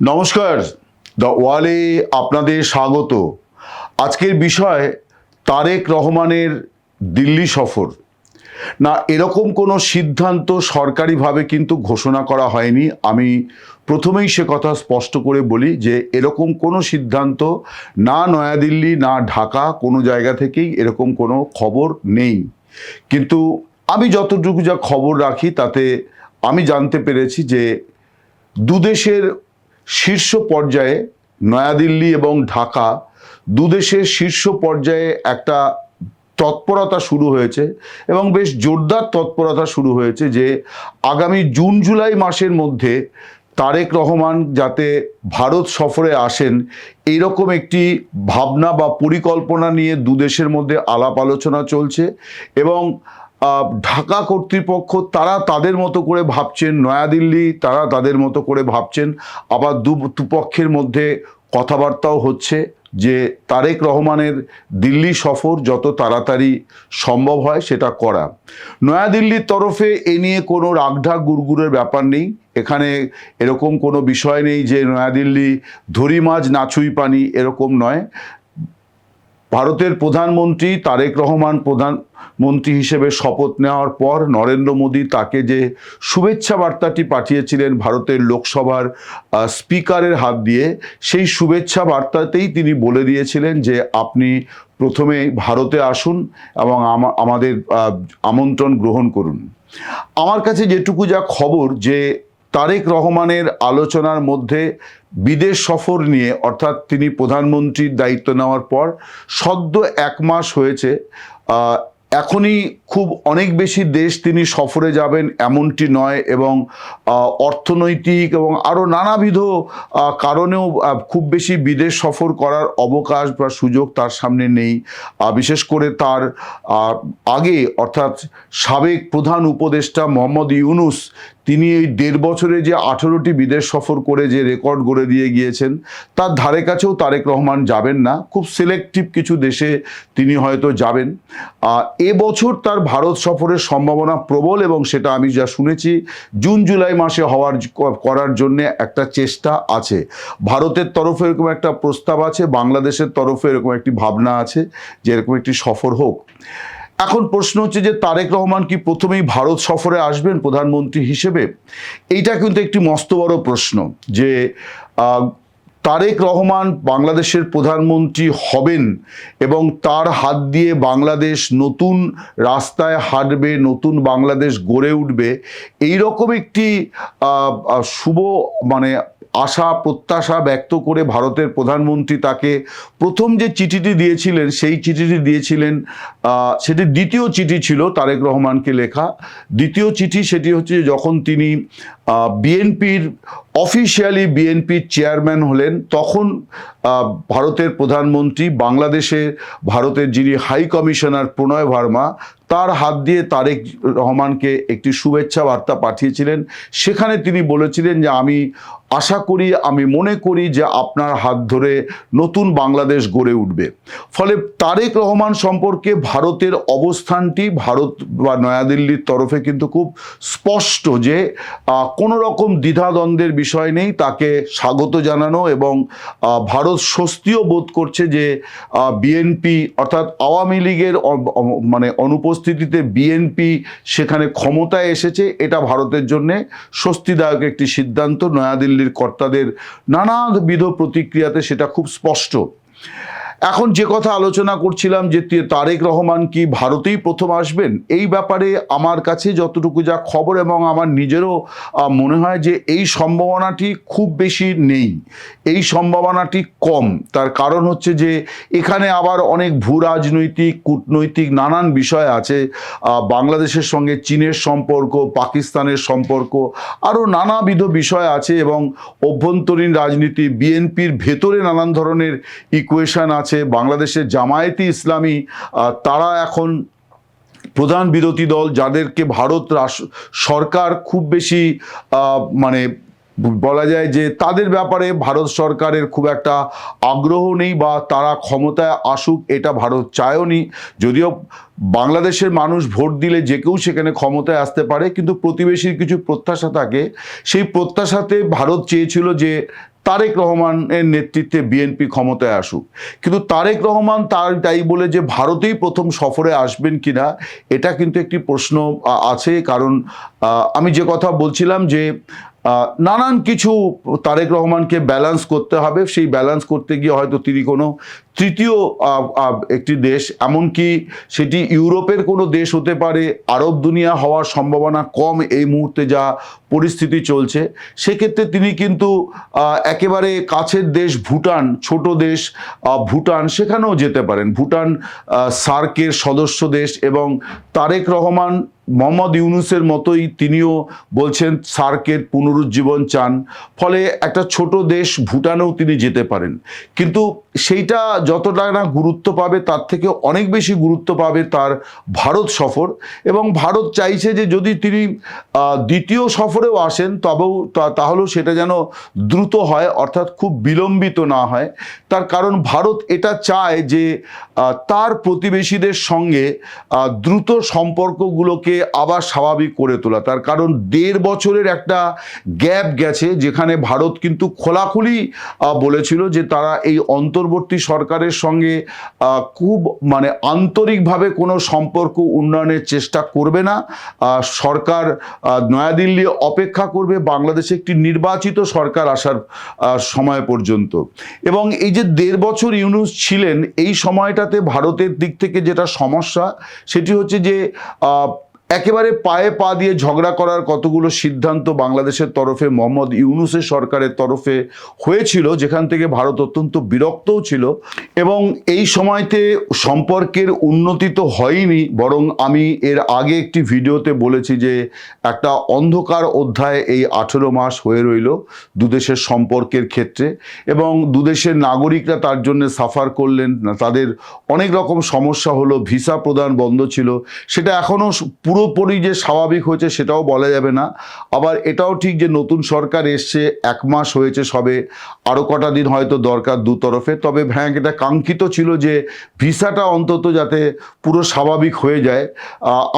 নমস্কার, দ্য ওয়ালে আপনাদের স্বাগত। আজকের বিষয় তারেক রহমানের দিল্লি সফর। না, এরকম কোনো সিদ্ধান্ত সরকারিভাবে কিন্তু ঘোষণা করা হয়নি। আমি প্রথমেই সে কথা স্পষ্ট করে বলি যে এরকম কোনো সিদ্ধান্ত না নয়াদিল্লি না ঢাকা কোনো জায়গা থেকেই এরকম কোনো খবর নেই। কিন্তু আমি যতটুকু যা খবর রাখি তাতে আমি জানতে পেরেছি যে দুদেশের শীর্ষ পর্যায়ে নয়াদিল্লি এবং ঢাকা দুদেশের শীর্ষ পর্যায়ে একটা তৎপরতা শুরু হয়েছে এবং বেশ জোরদার তৎপরতা শুরু হয়েছে যে আগামী জুন জুলাই মাসের মধ্যে তারেক রহমান যাতে ভারত সফরে আসেন এইরকম একটি ভাবনা বা পরিকল্পনা নিয়ে দুদেশের মধ্যে আলাপ আলোচনা চলছে। এবং ঢাকা কর্তৃপক্ষ তারা তাদের মতো করে ভাবছেন, নয়াদিল্লি তারা তাদের মতো করে ভাবছেন। আবার দুপক্ষের মধ্যে কথাবার্তাও হচ্ছে যে তারেক রহমানের দিল্লি সফর যত তাড়াতাড়ি সম্ভব হয় সেটা করা। নয়াদিল্লির তরফে এ নিয়ে কোনো রাগঢাক গুড়গুড়ের ব্যাপার নেই। এখানে এরকম কোনো বিষয় নেই যে নয়াদিল্লি ধরি মাছ নাছুই পানি, এরকম নয়। ভারতের প্রধানমন্ত্রী তারেক রহমান প্রধানমন্ত্রী হিসেবে শপথ নেওয়ার পর নরেন্দ্র মোদী তাকে যে শুভেচ্ছা বার্তাটি পাঠিয়েছিলেন ভারতের লোকসভার স্পিকারের হাত দিয়ে, সেই শুভেচ্ছা বার্তাতেই তিনি বলে দিয়েছিলেন যে আপনি প্রথমে ভারতে আসুন এবং আমাদের আমন্ত্রণ গ্রহণ করুন। আমার কাছে যেটুকু যা খবর যে তারেক রহমানের আলোচনার মধ্যে বিদেশ সফর নিয়ে, অর্থাৎ তিনি প্রধানমন্ত্রীর দায়িত্ব নেওয়ার পর সদ্য 1 মাস হয়েছে, এখনই খুব অনেক বেশি দেশ তিনি সফরে যাবেন এমনটি নয়। এবং অর্থনৈতিক এবং আরও নানাবিধ কারণেও খুব বেশি বিদেশ সফর করার অবকাশ বা সুযোগ তার সামনে নেই। বিশেষ করে তার আগে অর্থাৎ সাবেক প্রধান উপদেষ্টা মোহাম্মদ ইউনূস, তিনি এই 1.5 বছরে যে 18টি বিদেশ সফর করে যে রেকর্ড গড়ে দিয়ে গিয়েছেন তার ধারে কাছেও তারেক রহমান যাবেন না। খুব সিলেক্টিভ কিছু দেশে তিনি হয়তো যাবেন। এবছর তার ভারত সফরের সম্ভাবনা প্রবল এবং সেটা আমি যা শুনেছি জুন জুলাই মাসে করার জন্যে একটা চেষ্টা আছে। ভারতের তরফে এরকম একটা প্রস্তাব আছে, বাংলাদেশের তরফে এরকম একটি ভাবনা আছে যে এরকম একটি সফর হোক। এখন প্রশ্ন হচ্ছে যে তারেক রহমান কি প্রথমেই ভারত সফরে আসবেন প্রধানমন্ত্রী হিসেবে? এইটা কিন্তু একটি মস্ত বড় প্রশ্ন যে তারেক রহমান বাংলাদেশের প্রধানমন্ত্রী হবেন এবং তার হাত দিয়ে বাংলাদেশ নতুন রাস্তায় হাঁটবে, নতুন বাংলাদেশ গড়ে উঠবে, এইরকম একটি শুভ আশা প্রত্যাশা ব্যক্ত করে ভারতের প্রধানমন্ত্রী তাকে প্রথম যে চিঠিটি দিয়েছিলেন সেই চিঠিটি দিয়েছিলেন, সেটি দ্বিতীয় চিঠি ছিল তারেক রহমানকে লেখা। দ্বিতীয় চিঠি সেটি হচ্ছে যখন তিনি বিএনপির অফিসিয়ালি বিএনপির চেয়ারম্যান হলেন, তখন ভারতের প্রধানমন্ত্রী বাংলাদেশে ভারতের যিনি হাই কমিশনার প্রণয় ভার্মা তার হাত দিয়ে তারেক রহমানকে একটি শুভেচ্ছা বার্তা পাঠিয়েছিলেন। সেখানে তিনি বলেছিলেন যে আমি আশা করি, আমি মনে করি যে আপনার হাত ধরে নতুন বাংলাদেশ গড়ে উঠবে। ফলে তারেক রহমান সম্পর্কে ভারতের অবস্থানটি ভারত বা নয়াদিল্লির তরফে কিন্তু খুব স্পষ্ট যে কোনো রকম দ্বিধাদ্বন্দ্বের বিষয় নেই, তাকে স্বাগত জানানো। এবং ভারত স্বস্তিও বোধ করছে যে বিএনপি অর্থাৎ আওয়ামী লীগের অনুপস্থিতিতে বিএনপি সেখানে ক্ষমতায় এসেছে, এটা ভারতের জন্যে স্বস্তিদায়ক একটি সিদ্ধান্ত। নয়াদিল্লির কর্তাদের নানাবিধ প্রতিক্রিয়াতে সেটা খুব স্পষ্ট। এখন যে কথা আলোচনা করছিলাম যে তারেক রহমান কি ভারতেই প্রথম আসবেন, এই ব্যাপারে আমার কাছে যতটুকু যা খবর এবং আমার নিজেরও মনে হয় যে এই সম্ভাবনাটি খুব বেশি নেই, এই সম্ভাবনাটি কম। তার কারণ হচ্ছে যে এখানে আবার অনেক ভূ রাজনৈতিক কূটনৈতিক নানান বিষয় আছে। বাংলাদেশের সঙ্গে চীনের সম্পর্ক, পাকিস্তানের সম্পর্ক, আরও নানাবিধ বিষয় আছে এবং অভ্যন্তরীণ রাজনীতি, বিএনপির ভেতরে নানান ধরনের ইকুয়েশন আছে। বাংলাদেশের জামায়াতে ইসলামী তারা এখন প্রধান বিরোধী দল, যাদেরকে ভারত সরকার খুব বেশি বলা যায় যে তাদের ব্যাপারে ভারত সরকারের খুব একটা আগ্রহ নেই বা তারা ক্ষমতায় আসুক এটা ভারত চায়ওনি। যদিও বাংলাদেশের মানুষ ভোট দিলে যে কেউ সেখানে ক্ষমতায় আসতে পারে, কিন্তু প্রতিবেশীর কিছু প্রত্যাশা থাকে। সেই প্রত্যাশাতে ভারত চেয়েছিল যে তারেক রহমানের নেতৃত্বে বিএনপি ক্ষমতায় আসুক, কিন্তু তারেক রহমান তাই বলে যে ভারতেই প্রথম সফরে আসবেন কিনা এটা কিন্তু একটি প্রশ্ন আছে। কারণ আমি যে কথা বলছিলাম যে নানান কিছু তারেক রহমানকে ব্যালেন্স করতে হবে, সেই ব্যালেন্স করতে গিয়ে হয়তো তিনি কোনো তৃতীয় একটি দেশ, এমনকি সেটি ইউরোপের কোনো দেশ হতে পারে, আরব দুনিয়া হওয়ার সম্ভাবনা কম এই মুহূর্তে যা পরিস্থিতি চলছে, সেক্ষেত্রে তিনি কিন্তু একেবারে কাছের দেশ ভুটান, ছোট দেশ ভুটান, সেখানেও যেতে পারেন। ভুটান সার্কের সদস্য দেশ, এবং তারেক রহমান মোহাম্মদ ইউনূসের মতোই তিনিও বলছেন সার্কের পুনরুজ্জীবন চান, ফলে একটা ছোট দেশ ভুটানেও তিনি যেতে পারেন। কিন্তু সেইটা যতটা না গুরুত্ব পাবে, তার থেকে অনেক বেশি গুরুত্ব পাবে তার ভারত সফর। এবং ভারত চাইছে যে যদি তিনি দ্বিতীয় সফরেও আসেন তবেও তাহলেও সেটা যেন দ্রুত হয়, অর্থাৎ খুব বিলম্বিত না হয়। তার কারণ ভারত এটা চায় যে তার প্রতিবেশীদের সঙ্গে দ্রুত সম্পর্কগুলোকে আবার স্বাভাবিক করে তোলা। তার কারণ 1.5 বছরের একটা গ্যাপ গেছে, যেখানে ভারত কিন্তু খোলাখুলি বলেছিল যে তারা এই অন্তর্বর্তী সরকারের সঙ্গে খুব মানে আন্তরিকভাবে কোনো সম্পর্ক উন্নয়নের চেষ্টা করবে না। সরকার নয়াদিল্লি অপেক্ষা করবে বাংলাদেশে একটি নির্বাচিত সরকার আসার সময় পর্যন্ত। এবং এই যে 1.5 বছর ইউনূস ছিলেন, এই সময়টাতে ভারতের দিক থেকে যেটা সমস্যা সেটি হচ্ছে যে একেবারে পায়ে পা দিয়ে ঝগড়া করার কতগুলো সিদ্ধান্ত বাংলাদেশের তরফে মোহাম্মদ ইউনূসের সরকারের তরফে হয়েছিল, যেখান থেকে ভারত অত্যন্ত বিরক্তও ছিল। এবং এই সময়তে সম্পর্কের উন্নতি তো হয়নি, বরং আমি এর আগে একটি ভিডিওতে বলেছি যে একটা অন্ধকার অধ্যায় এই 18 মাস হয়ে রইল দুদেশের সম্পর্কের ক্ষেত্রে, এবং দুদেশের নাগরিকরা তার জন্য সাফার করলেন। তাদের অনেক রকম সমস্যা হলো, ভিসা প্রদান বন্ধ ছিল, সেটা এখনও পুরোপুরি যে স্বাভাবিক হয়েছে সেটাও বলা যাবে না। আবার এটাও ঠিক যে নতুন সরকার এসছে, 1 মাস হয়েছে সবে, আরও কটা দিন হয়তো দরকার দু তরফে। তবে হ্যাঁ, এটা কাঙ্ক্ষিত ছিল যে ভিসাটা অন্তত যাতে পুরো স্বাভাবিক হয়ে যায়।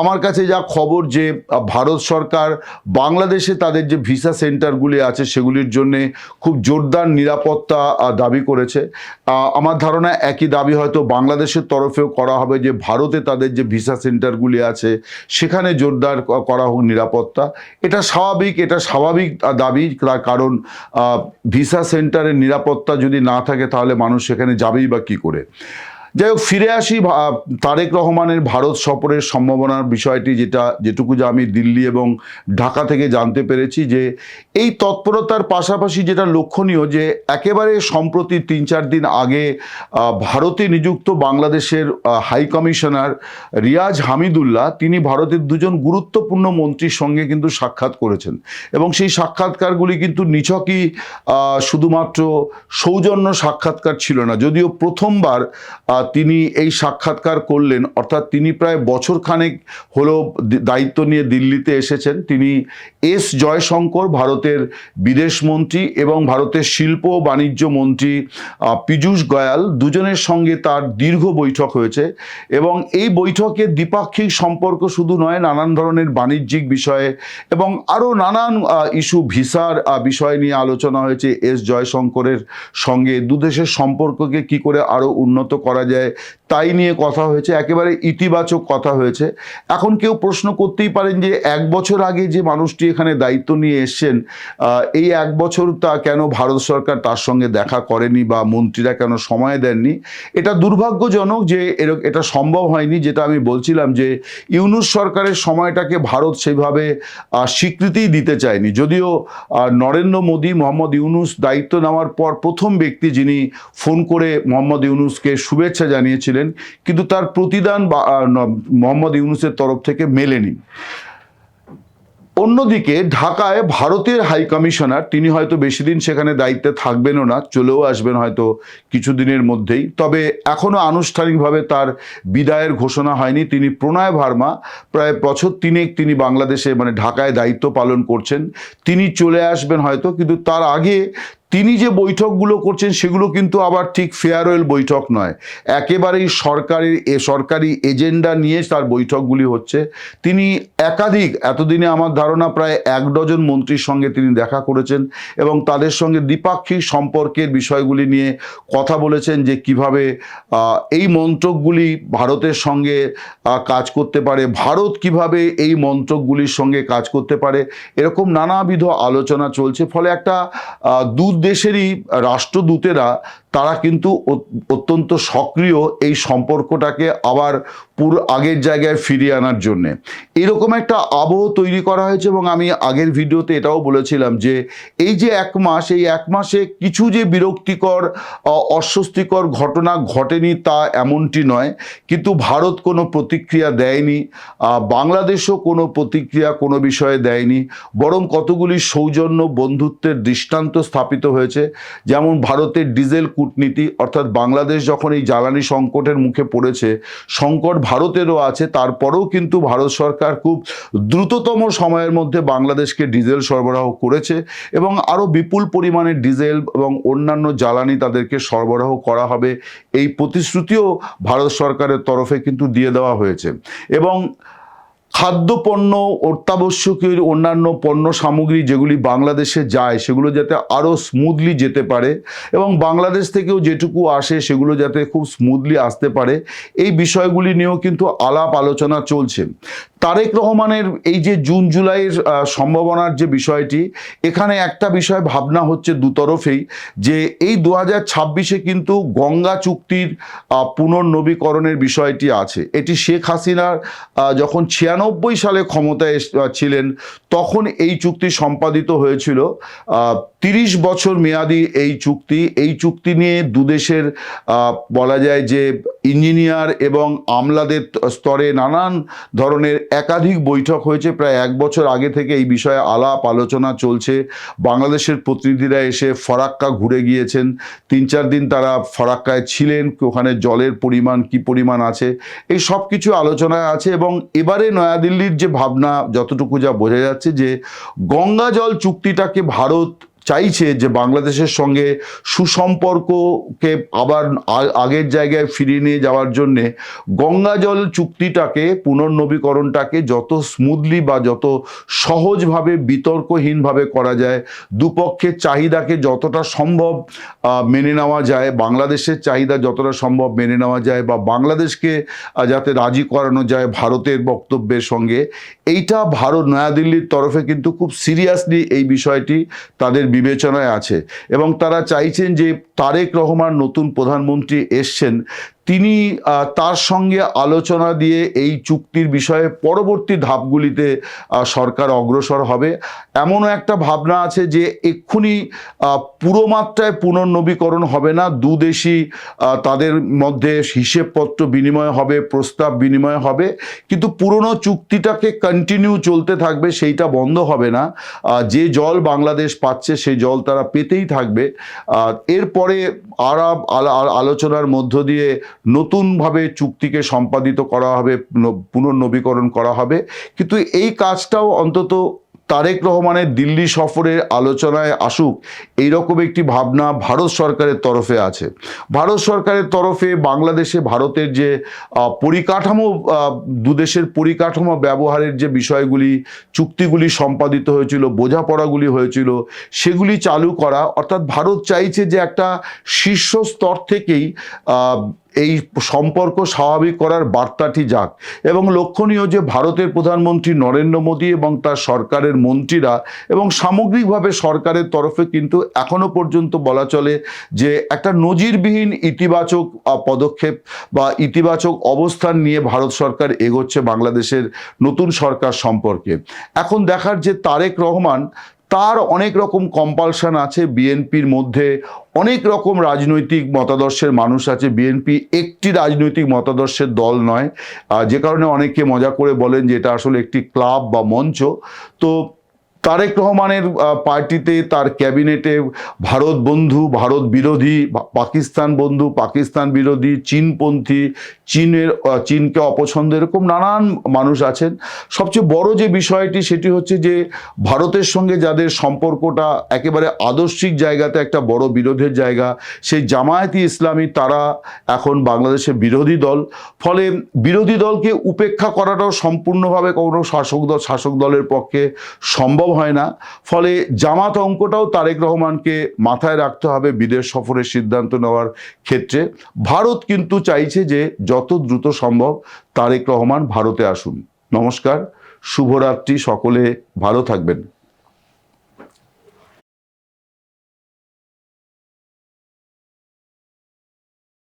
আমার কাছে যা খবর যে ভারত সরকার বাংলাদেশে তাদের যে ভিসা সেন্টারগুলি আছে সেগুলির জন্য খুব জোরদার নিরাপত্তা দাবি করেছে। আমার ধারণা একই দাবি হয়তো বাংলাদেশের তরফেও করা হবে, যে ভারতে তাদের যে ভিসা সেন্টারগুলি আছে সেখানে জোরদার করা হোক নিরাপত্তা। এটা স্বাভাবিক দাবি, তার কারণ ভিসা সেন্টারের নিরাপত্তা যদি না থাকে তাহলে মানুষ সেখানে যাবেই বা কী করে। যাই হোক, ফিরে আসি তারেক রহমানের ভারত সফরের সম্ভাবনার বিষয়টি, যেটুকু যা আমি দিল্লি এবং ঢাকা থেকে জানতে পেরেছি, যে এই তৎপরতার পাশাপাশি যেটা লক্ষণীয় যে একেবারে সম্প্রতি 3-4 দিন আগে ভারতে নিযুক্ত বাংলাদেশের হাই কমিশনার রিয়াজ হামিদুল্লাহ, তিনি ভারতের 2জন গুরুত্বপূর্ণ মন্ত্রীর সঙ্গে কিন্তু সাক্ষাৎ করেছেন। এবং সেই সাক্ষাৎকারগুলি কিন্তু নিছকই শুধুমাত্র সৌজন্য সাক্ষাৎকার ছিল না, যদিও প্রথমবার তিনি এই সাক্ষাৎকার করলেন, অর্থাৎ তিনি প্রায় বছরখানেক হলো দায়িত্ব নিয়ে দিল্লিতে এসেছেন। তিনি এস জয়শঙ্কর, ভারতের বিদেশমন্ত্রী, এবং ভারতের শিল্প ও বাণিজ্য মন্ত্রী পীযূষ গোয়াল, দুজনের সঙ্গে তার দীর্ঘ বৈঠক হয়েছে। এবং এই বৈঠকে দ্বিপাক্ষিক সম্পর্ক শুধু নয়, নানান ধরনের বাণিজ্যিক বিষয়ে এবং আরও নানান ইস্যু, ভিসার বিষয় নিয়ে আলোচনা হয়েছে। এস জয়শঙ্করের সঙ্গে দুদেশের সম্পর্ককে কি করে আরও উন্নত করা যায় তাই নিয়ে কথা হয়েছে, একেবারে ইতিবাচক কথা হয়েছে। এখন কেউ প্রশ্ন করতেই পারেন যে 1 বছর আগে যে মানুষটি এখানে দায়িত্ব নিয়ে এসছেন, এই 1 বছর তা কেন ভারত সরকার তার সঙ্গে দেখা করেনি বা মন্ত্রীরা কেন সময় দেননি। এটা দুর্ভাগ্যজনক যে এটা সম্ভব হয়নি। যেটা আমি বলছিলাম যে ইউনূস সরকারের সময়টাকে ভারত সেভাবে স্বীকৃতিই দিতে চায়নি, যদিও নরেন্দ্র মোদী মোহাম্মদ ইউনূস দায়িত্ব নেওয়ার পর প্রথম ব্যক্তি যিনি ফোন করে মোহাম্মদ ইউনূসকে শুভেচ্ছা জানিয়েছিলেন, কিন্তু তার প্রতিদান মোহাম্মদ ইউনূসের তরফ থেকে মেলেনি। অন্যদিকে ঢাকায় ভারতের হাই কমিশনার, তিনি হয়তো বেশি দিন সেখানে দায়িত্বে থাকবেনও না, চলেও আসবেন হয়তো কিছুদিনের মধ্যেই। তবে এখনও আনুষ্ঠানিকভাবে তার বিদায়ের ঘোষণা হয়নি। তিনি প্রণয় ভার্মা, প্রায় বছর 3 তিনি বাংলাদেশে ঢাকায় দায়িত্ব পালন করছেন, তিনি চলে আসবেন হয়তো। কিন্তু তার আগে তিনি যে বৈঠকগুলো করছেন সেগুলো কিন্তু আবার ঠিক ফেয়ারওয়েল বৈঠক নয়, একেবারেই সরকারি এজেন্ডা নিয়ে তার বৈঠকগুলি হচ্ছে। তিনি একাধিক, এতদিনে আমার ধারণা প্রায় 1 ডজন মন্ত্রীর সঙ্গে তিনি দেখা করেছেন এবং তাদের সঙ্গে দ্বিপাক্ষিক সম্পর্কের বিষয়গুলি নিয়ে কথা বলেছেন, যে কিভাবে এই মন্ত্রকগুলি ভারতের সঙ্গে কাজ করতে পারে, ভারত কিভাবে এই মন্ত্রকগুলির সঙ্গে কাজ করতে পারে, এরকম নানাবিধ আলোচনা চলছে। ফলে একটা দেশেরই রাষ্ট্রদূতেরা তারা কিন্তু অত্যন্ত সক্রিয় এই সম্পর্কটাকে আবার পুরো আগের জায়গায় ফিরিয়ে আনার জন্যে এরকম একটা আবহ তৈরি করা হয়েছে। এবং আমি আগের ভিডিওতে এটাও বলেছিলাম যে এই যে 1 মাস, এই 1 মাসে কিছু যে বিরক্তিকর অস্বস্তিকর ঘটনা ঘটেনি তা এমনটি নয়, কিন্তু ভারত কোনো প্রতিক্রিয়া দেয়নি, বাংলাদেশও কোনো প্রতিক্রিয়া কোনো বিষয়ে দেয়নি, বরং কতগুলি সৌজন্য বন্ধুত্বের দৃষ্টান্ত স্থাপিত হয়েছে। যেমন ভারতের ডিজেল কূটনীতি, অর্থাৎ বাংলাদেশ যখন এই জ্বালানি সংকটের মুখে পড়েছে, সংকট ভারতেরও আছে, তারপরেও কিন্তু ভারত সরকার খুব দ্রুততম সময়ের মধ্যে বাংলাদেশকে ডিজেল সরবরাহ করেছে এবং আরও বিপুল পরিমাণে ডিজেল এবং অন্যান্য জ্বালানি তাদেরকে সরবরাহ করা হবে, এই প্রতিশ্রুতিও ভারত সরকারের তরফে কিন্তু দিয়ে দেওয়া হয়েছে। এবং খাদ্যপণ্য, অত্যাবশ্যকীয় অন্যান্য পণ্য সামগ্রী যেগুলি বাংলাদেশে যায় সেগুলো যাতে আরও স্মুথলি যেতে পারে এবং বাংলাদেশ থেকেও যেটুকু আসে সেগুলো যাতে খুব স্মুথলি আসতে পারে, এই বিষয়গুলি নিয়েও কিন্তু আলাপ আলোচনা চলছে। তারেক রহমানের এই যে জুন জুলাইয়ের সম্ভাবনার যে বিষয়টি, এখানে একটা বিষয় ভাবনা হচ্ছে দুতরফেই, যে এই 2026-এ কিন্তু গঙ্গা চুক্তির পুনর্নবীকরণের বিষয়টি আছে। এটি শেখ হাসিনার যখন 96 সালে ক্ষমতায় ছিলেন তখন এই চুক্তি সম্পাদিত হয়েছিল। 30 বছর মেয়াদি এই চুক্তি নিয়ে দুদেশের বলা যায় যে ইঞ্জিনিয়ার এবং আমলাদের স্তরে নানান ধরনের একাধিক বৈঠক হয়েছে। প্রায় 1 বছর আগে থেকে এই বিষয়ে আলাপ আলোচনা চলছে। বাংলাদেশের প্রতিনিধিরা এসে ফরাক্কা ঘুরে গিয়েছেন, 3-4 দিন তারা ফরাক্কায় ছিলেন, ওখানে জলের পরিমাণ কি পরিমাণ আছে, এই সব কিছু আলোচনায় আছে। এবং এবারে নয়াদিল্লির যে ভাবনা, যতটুকু যা বোঝা যাচ্ছে, যে গঙ্গা জল চুক্তিটাকে ভারত চাইছে যে বাংলাদেশের সঙ্গে সুসম্পর্ককে আবার আগের জায়গায় ফিরিয়ে নিয়ে যাওয়ার জন্যে গঙ্গা জল চুক্তিটাকে, পুনর্নবীকরণটাকে যত স্মুথলি বা যত সহজভাবে বিতর্কহীনভাবে করা যায়, দুপক্ষের চাহিদাকে যতটা সম্ভব মেনে নেওয়া যায়, বাংলাদেশের চাহিদা যতটা সম্ভব মেনে নেওয়া যায়, বা বাংলাদেশকে যাতে রাজি করানো যায় ভারতের বক্তব্যের সঙ্গে, এইটা ভারত নয়াদিল্লির তরফে কিন্তু খুব সিরিয়াসলি এই বিষয়টি তাদের বিবেচনায় আছে। এবং তারা চাইছেন যে তারেক রহমান নতুন প্রধানমন্ত্রী এসছেন, তিনি তার সঙ্গে আলোচনা দিয়ে এই চুক্তির বিষয়ে পরবর্তী ধাপগুলিতে সরকার অগ্রসর হবে। এমনও একটা ভাবনা আছে যে এক্ষুনি পুরো মাত্রায় পুনর্নবীকরণ হবে না, দুদেশই তাদের মধ্যে হিসেবপত্র বিনিময় হবে, প্রস্তাব বিনিময় হবে, কিন্তু পুরনো চুক্তিটাকে কন্টিনিউ চলতে থাকবে, সেইটা বন্ধ হবে না। যে জল বাংলাদেশ পাচ্ছে সেই জল তারা পেতেই থাকবে। এরপরে আলোচনার মধ্য দিয়ে নতুনভাবে চুক্তিকে সম্পাদিত করা হবে, পুনর্নবীকরণ করা হবে। কিন্তু এই কাজটাও অন্তত তারেক রহমানের দিল্লি সফরের আলোচনায় আসুক, এইরকম একটি ভাবনা ভারত সরকারের তরফে আছে। ভারত সরকারের তরফে বাংলাদেশে ভারতের যে পরিকাঠামো, দুদেশের পরিকাঠামো ব্যবহারের যে বিষয়গুলি, চুক্তিগুলি সম্পাদিত হয়েছিল, বোঝাপড়াগুলি হয়েছিল, সেগুলি চালু করা। অর্থাৎ ভারত চাইছে যে একটা শীর্ষ স্তর থেকেই এই সম্পর্ক স্বাভাবিক করার বার্তাটি যাক। এবং লক্ষণীয় যে ভারতের প্রধানমন্ত্রী নরেন্দ্র মোদী এবং তার সরকারের মন্ত্রীরা এবং সামগ্রিকভাবে সরকারের তরফে কিন্তু এখনো পর্যন্ত বলা চলে যে একটা নজিরবিহীন ইতিবাচক পদক্ষেপ বা ইতিবাচক অবস্থান নিয়ে ভারত সরকার এগোচ্ছে বাংলাদেশের নতুন সরকার সম্পর্কে। এখন দেখার যে তারেক রহমান, তার অনেক রকম কম্পালশন আছে, বিএনপির মধ্যে অনেক রকম রাজনৈতিক মতাদর্শের মানুষ আছে, বিএনপি একটি রাজনৈতিক মতাদর্শের দল নয়, যে কারণে অনেকে মজা করে বলেন যে এটা আসলে একটি ক্লাব বা মঞ্চ। তো তারেক রহমানের পার্টিতে, তার ক্যাবিনেটে ভারত বন্ধু, ভারত বিরোধী, পাকিস্তান বন্ধু, পাকিস্তান বিরোধী, চীনপন্থী, চীনকে অপছন্দ, এরকম নানান মানুষ আছেন। সবচেয়ে বড় যে বিষয়টি সেটি হচ্ছে যে ভারতের সঙ্গে যাদের সম্পর্কটা একেবারে আদর্শিক জায়গাতে একটা বড় বিরোধের জায়গা, সেই জামায়াতে ইসলামী, তারা এখন বাংলাদেশের বিরোধী দল। ফলে বিরোধী দলকে উপেক্ষা করাটাও সম্পূর্ণভাবে কোনো শাসক দলের পক্ষে সম্ভব হয় না। ফলে জামাত অঙ্কটাও তারেক রহমানকে মাথায় রাখতে হবে বিদেশ সফরের সিদ্ধান্ত নেওয়ার ক্ষেত্রে। ভারত কিন্তু চাইছে যে যত দ্রুত সম্ভব তারেক রহমান ভারতে আসুন। নমস্কার, শুভরাত্রি, সকলে ভালো থাকবেন।